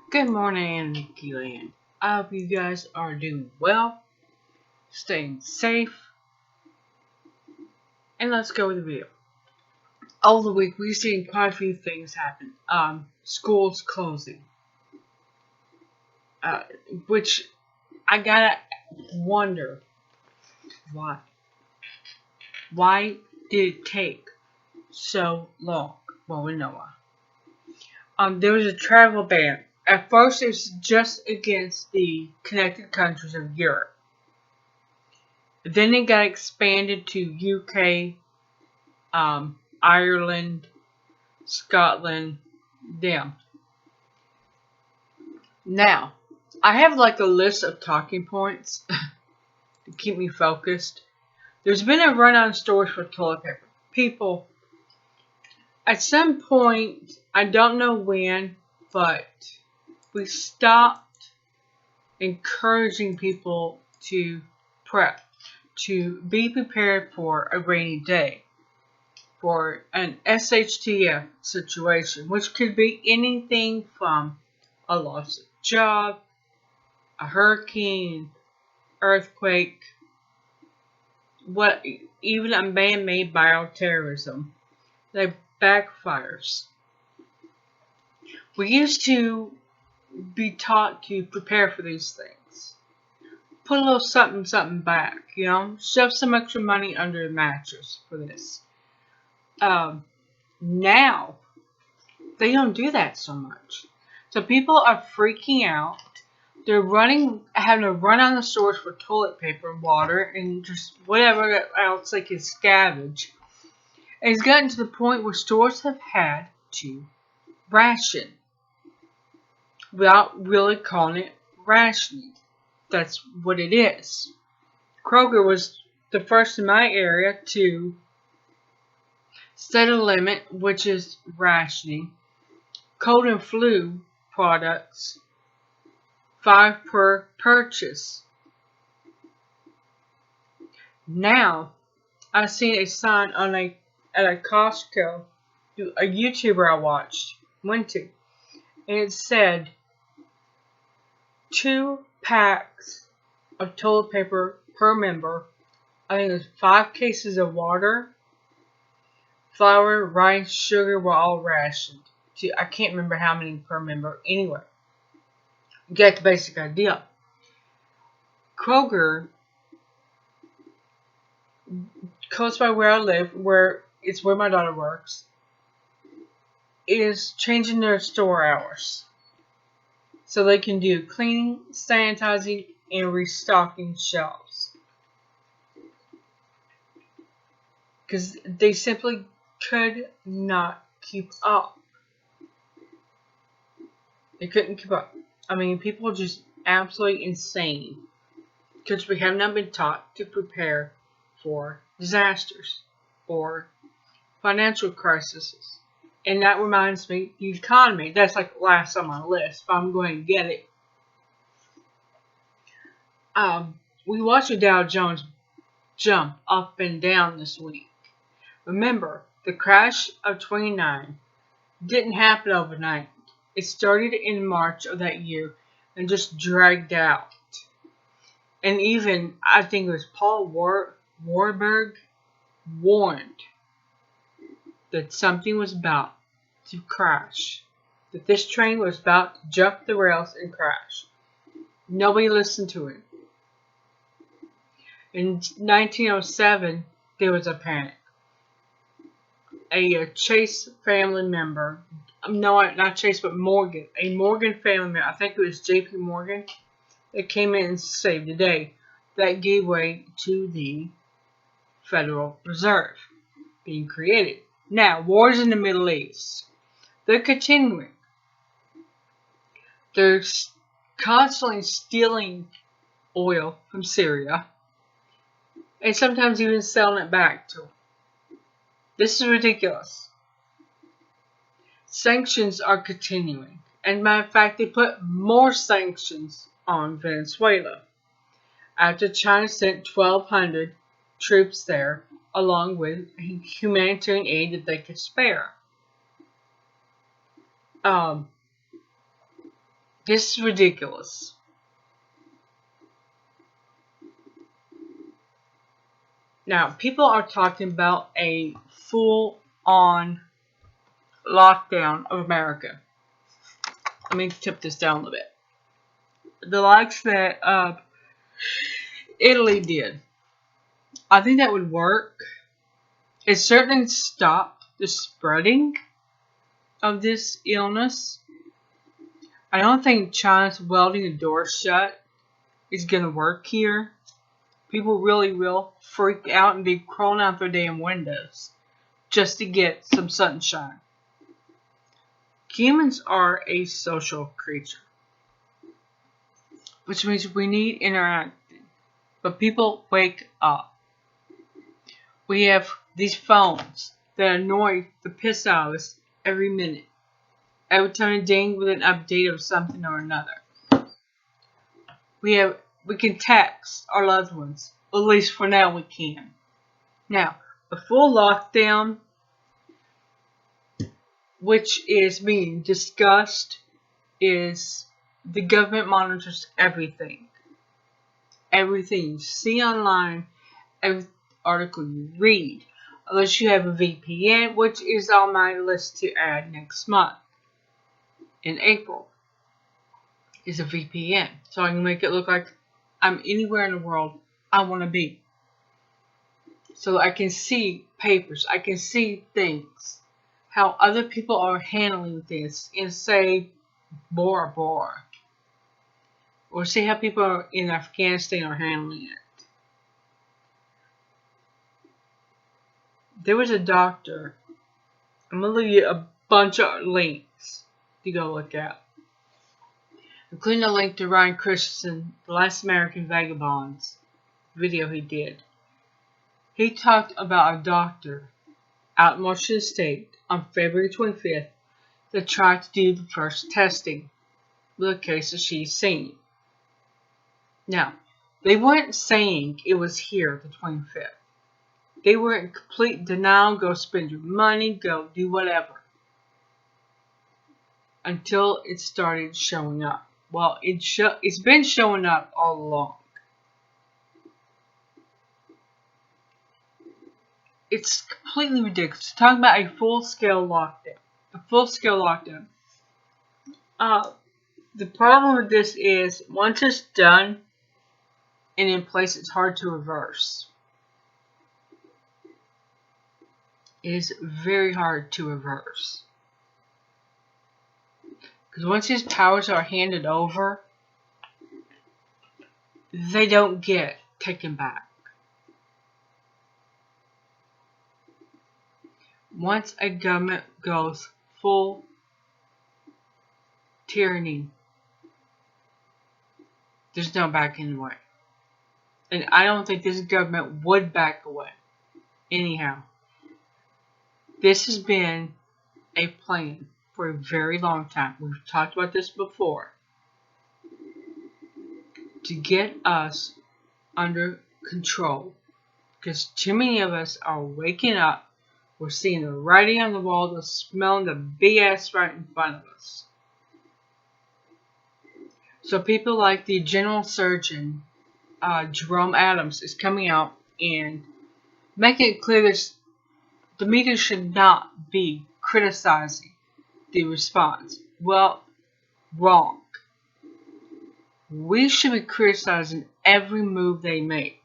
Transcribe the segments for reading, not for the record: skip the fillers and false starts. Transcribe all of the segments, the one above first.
Good morning, Keelan. I hope you guys are doing well, staying safe, and let's go with the video. All the week, we've seen quite a few things happen. Schools closing, which I gotta wonder why. Why did it take so long? Well, we know why. There was a travel ban. At first, it was just against the connected countries of Europe. Then it got expanded to UK, Ireland, Scotland, them. Now, I have like a list of talking points to keep me focused. There's been a run on stores for toilet paper. People, at some point, I don't know when, but we stopped encouraging people to prep, to be prepared for a rainy day, for an SHTF situation, which could be anything from a loss of job, a hurricane, earthquake, even a man-made bioterrorism that backfires. We used to be taught to prepare for these things. Put a little something back, shove some extra money under the mattress for this. Now, they don't do that so much. So people are freaking out. They're having to run on the stores for toilet paper, water, and just whatever else they can scavenge. And it's gotten to the point where stores have had to ration without really calling it rationing. That's what it is. Kroger was the first in my area to set a limit, which is rationing. Cold and flu products, 5 per purchase. Now, I seen a sign at a Costco, a YouTuber I went to, and it said 2 packs of toilet paper per member. I think there's 5 cases of water, flour, rice, sugar were all rationed. I can't remember how many per member. Anyway, you get the basic idea. Kroger, close by where I live, where my daughter works, is changing their store hours so they can do cleaning, sanitizing, and restocking shelves. Because they simply could not keep up. They couldn't keep up. I mean, people are just absolutely insane. Because we have not been taught to prepare for disasters or financial crises. And that reminds me, the economy. That's like last on my list, if I'm going to get it. We watched the Dow Jones jump up and down this week. Remember, the crash of 29 didn't happen overnight. It started in March of that year and just dragged out. And even, I think it was Paul Warburg warned that something was about to crash. That this train was about to jump the rails and crash. Nobody listened to him. In 1907, there was a panic. A Chase family member, no, not Chase, but Morgan, a Morgan family member, I think it was J.P. Morgan, that came in and saved the day. That gave way to the Federal Reserve being created. Now, wars in the Middle East, they're continuing. They're constantly stealing oil from Syria and sometimes even selling it back to them. This is ridiculous. Sanctions are continuing. And matter of fact, they put more sanctions on Venezuela after China sent 1,200 troops there along with humanitarian aid that they could spare. This is ridiculous. Now, people are talking about a full-on lockdown of America. Let me tip this down a little bit. The likes that Italy did. I think that would work. It certainly stopped the spreading of this illness. I don't think China's welding the door shut is going to work here. People really will freak out and be crawling out their damn windows just to get some sunshine. Humans are a social creature, which means we need interacting. But people wake up. We have these phones that annoy the piss out of us every minute. Every time they ding with an update of something or another. We can text our loved ones. At least for now we can. Now, the full lockdown, which is being discussed, is the government monitors everything. Everything you see online, every article you read. Unless you have a VPN, which is on my list to add next month. In April. Is a VPN. So I can make it look like I'm anywhere in the world I want to be. So I can see papers. I can see things. How other people are handling this. And say, Bora Bora. Or see how people in Afghanistan are handling it. There was a doctor. I'm going to leave you a bunch of links to go look at. Including a link to Ryan Christensen, the last American Vagabonds video he did. He talked about a doctor out in Washington State on February 25th that tried to do the first testing with a case that she's seen. Now, they weren't saying it was here the 25th. They were in complete denial, go spend your money, go do whatever. Until it started showing up. Well, it's been showing up all along. It's completely ridiculous. Talking about a full-scale lockdown. A full-scale lockdown. The problem with this is, once it's done and in place, it's hard to reverse. It is very hard to reverse. Because once these powers are handed over, they don't get taken back. Once a government goes full tyranny, there's no backing away. And I don't think this government would back away. Anyhow, this has been a plan for a very long time. We've talked about this before. To get us under control. Because too many of us are waking up. We're seeing the writing on the wall. We're smelling the BS right in front of us. So people like the general surgeon, Jerome Adams, is coming out and making it clear that the media should not be criticizing the response. Well, wrong. We should be criticizing every move they make.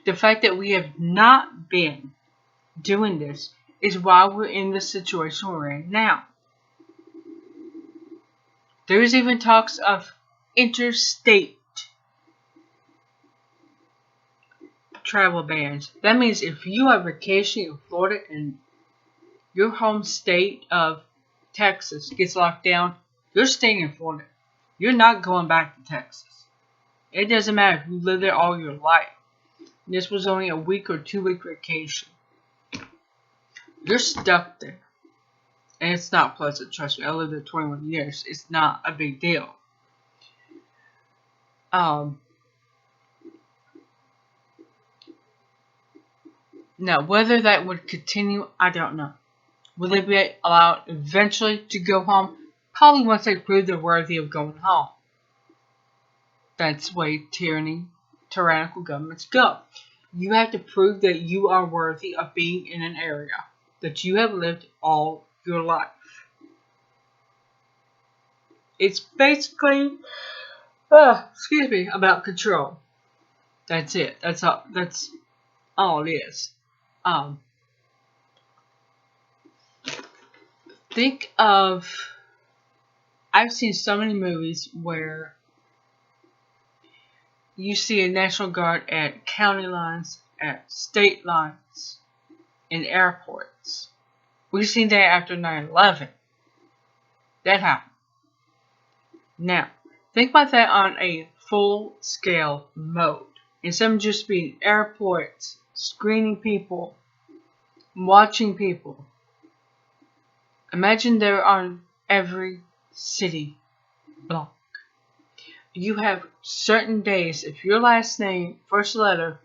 The fact that we have not been doing this is why we're in the situation we're in now. There's even talks of interstate travel bans. That means if you are vacationing in Florida and your home state of Texas gets locked down, you're staying in Florida. You're not going back to Texas. It doesn't matter if you live there all your life. This was only a week or 2 week vacation. You're stuck there. And it's not pleasant, trust me. I lived there 21 years. It's not a big deal. Now, whether that would continue, I don't know. Will they be allowed eventually to go home? probably once they prove they're worthy of going home. That's the way tyrannical governments go. You have to prove that you are worthy of being in an area that you have lived all your life. It's basically, about control. That's it. That's all it is. Think of, I've seen so many movies where you see a National Guard at county lines, at state lines, in airports. We've seen that after 9/11. That happened. Now, think about that on a full-scale mode. Instead of just being airports, screening people, watching people. Imagine they're on every city block. You have certain days. If your last name, first letter,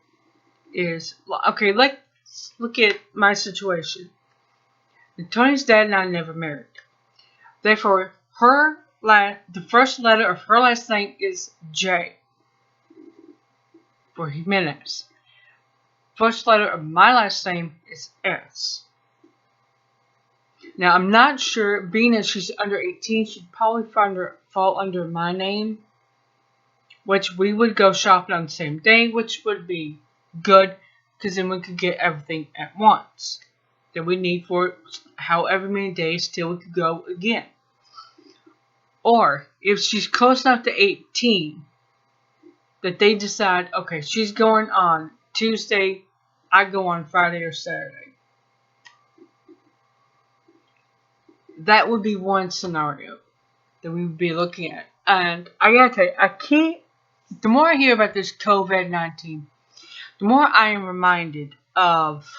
is... Okay, let's look at my situation. Tony's dad and I never married. Therefore, the first letter of her last name is J. For Jimenez. First letter of my last name is S. Now, I'm not sure, being that she's under 18, she'd probably fall under my name, which we would go shopping on the same day, which would be good, because then we could get everything at once that we need for however many days till we could go again. Or, if she's close enough to 18, that they decide, okay, she's going on Tuesday, I go on Friday or Saturday. That would be one scenario that we would be looking at. And I gotta tell you, the more I hear about this COVID-19, the more I am reminded of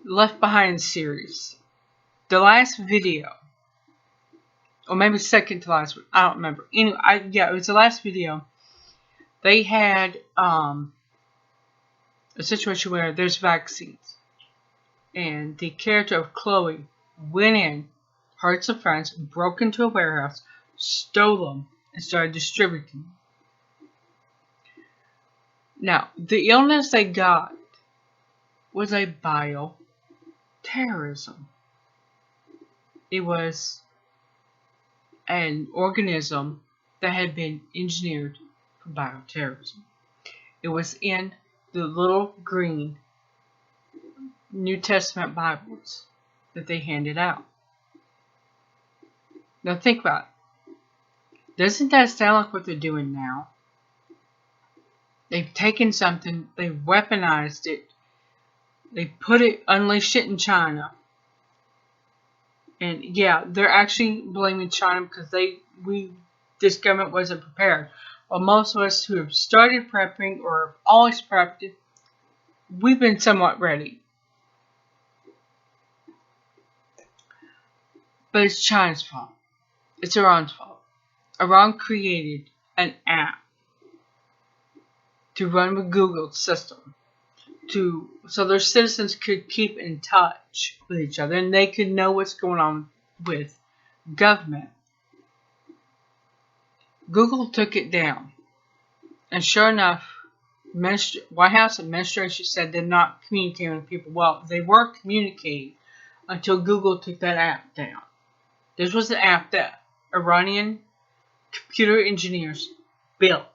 Left Behind series. The last video, or maybe second to last one, I don't remember. Anyway, it was the last video. They had a situation where there's vaccines, and the character of Chloe went in, hurt some friends, broke into a warehouse, stole them, and started distributing them. Now, the illness they got was a bioterrorism. It was an organism that had been engineered for bioterrorism. It was in the little green New Testament Bibles that they handed out. Now think about it. Doesn't that sound like what they're doing now? They've taken something, they've weaponized it, they unleashed it in China. And yeah, they're actually blaming China because this government wasn't prepared. Well, most of us who have started prepping or have always prepped, we've been somewhat ready. But it's China's fault. It's Iran's fault. Iran created an app to run with Google's system so their citizens could keep in touch with each other and they could know what's going on with government. Google took it down. And sure enough, White House administration said they're not communicating with people. Well, they were communicating until Google took that app down. This was an app that Iranian computer engineers built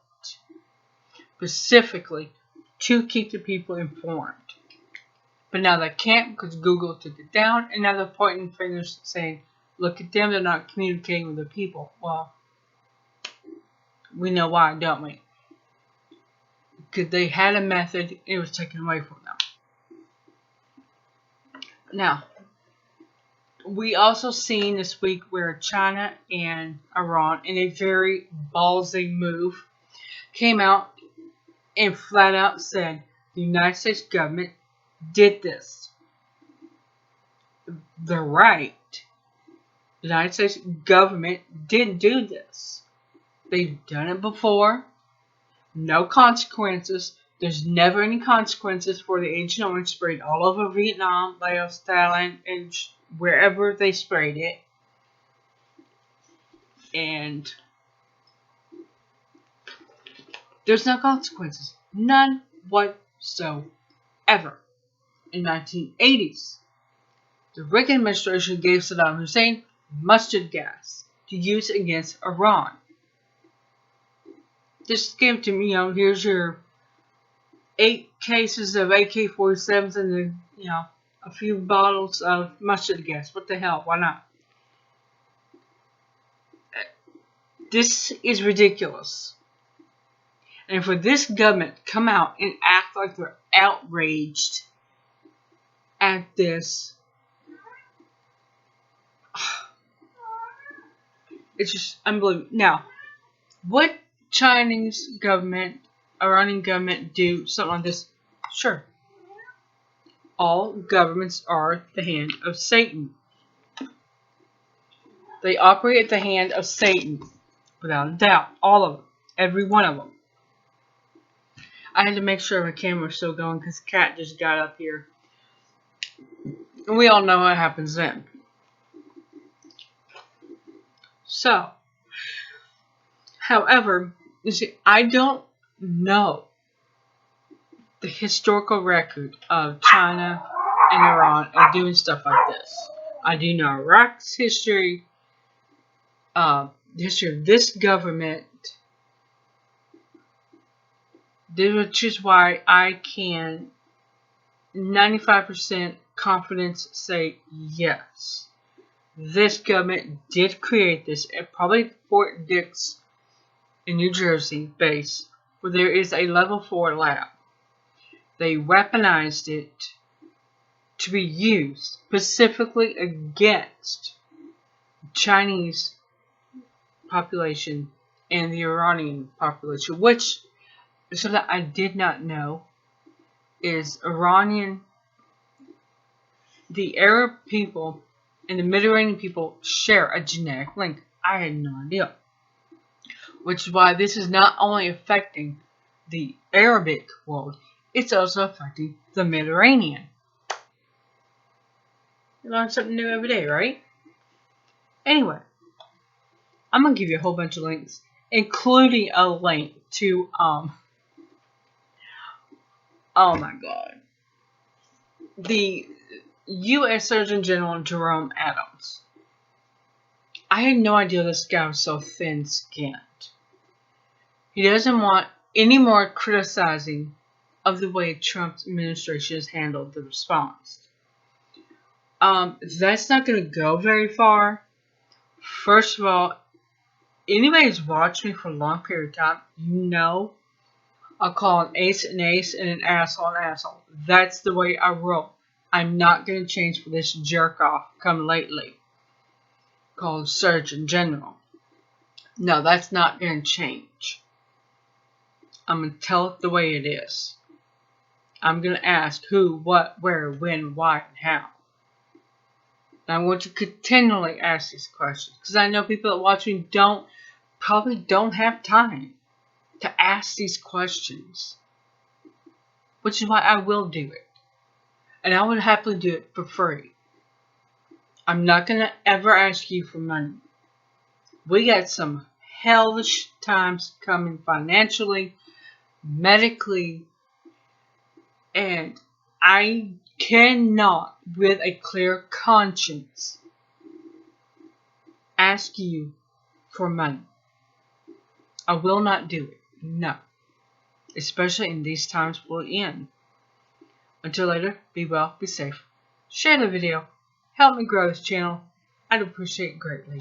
specifically to keep the people informed. But now they can't because Google took it down, and now they're pointing fingers saying, look at them, they're not communicating with the people. Well, we know why, don't we? Because they had a method, it was taken away from them. Now, we also seen this week where China and Iran, in a very ballsy move, came out and flat out said the United States government did this. They're right. The United States government did do this. They've done it before. No consequences. There's never any consequences for the Agent Orange sprayed all over Vietnam, Laos, Thailand, and wherever they sprayed it. And there's no consequences. None whatsoever. In the 1980s, the Reagan administration gave Saddam Hussein mustard gas to use against Iran. Just give to me, here's your 8 cases of AK-47s and then, a few bottles of mustard gas. What the hell? Why not? This is ridiculous. And for this government to come out and act like they're outraged at this, it's just unbelievable. Now, would Chinese government, Iranian government do something like this? Sure. All governments are the hand of Satan. They operate at the hand of Satan, without a doubt. All of them. Every one of them. I had to make sure my camera was still going because the cat just got up here. And we all know what happens then. So, however, you see, I don't know the historical record of China and Iran of doing stuff like this. I do know Iraq's history, the history of this government, which is why I can 95% confidence say yes. This government did create this at probably Fort Dix in New Jersey base, where there is a level 4 lab. They weaponized it to be used specifically against the Chinese population and the Iranian population, which is something I did not know. Is the Arab people and the Mediterranean people share a genetic link. I had no idea. Which is why this is not only affecting the Arabic world, it's also affecting the Mediterranean. You learn something new every day, right? Anyway, I'm going to give you a whole bunch of links, including a link to, oh my god, the U.S. Surgeon General Jerome Adams. I had no idea this guy was so thin-skinned. He doesn't want any more criticizing of the way Trump's administration has handled the response. That's not going to go very far. First of all, anybody who's watched me for a long period of time, you know I'll call an ace and an asshole an asshole. That's the way I roll. I'm not going to change for this jerk-off come lately called Surgeon General. No, that's not going to change. I'm going to tell it the way it is. I'm going to ask who, what, where, when, why, and how. And I'm going to continually ask these questions because I know people that watch me probably don't have time to ask these questions. Which is why I will do it. And I would happily do it for free. I'm not going to ever ask you for money. We got some hellish times coming financially, medically, and I cannot, with a clear conscience, ask you for money. I will not do it. No. Especially in these times we're in. Until later, be well, be safe. Share the video. Help me grow this channel. I'd appreciate it greatly.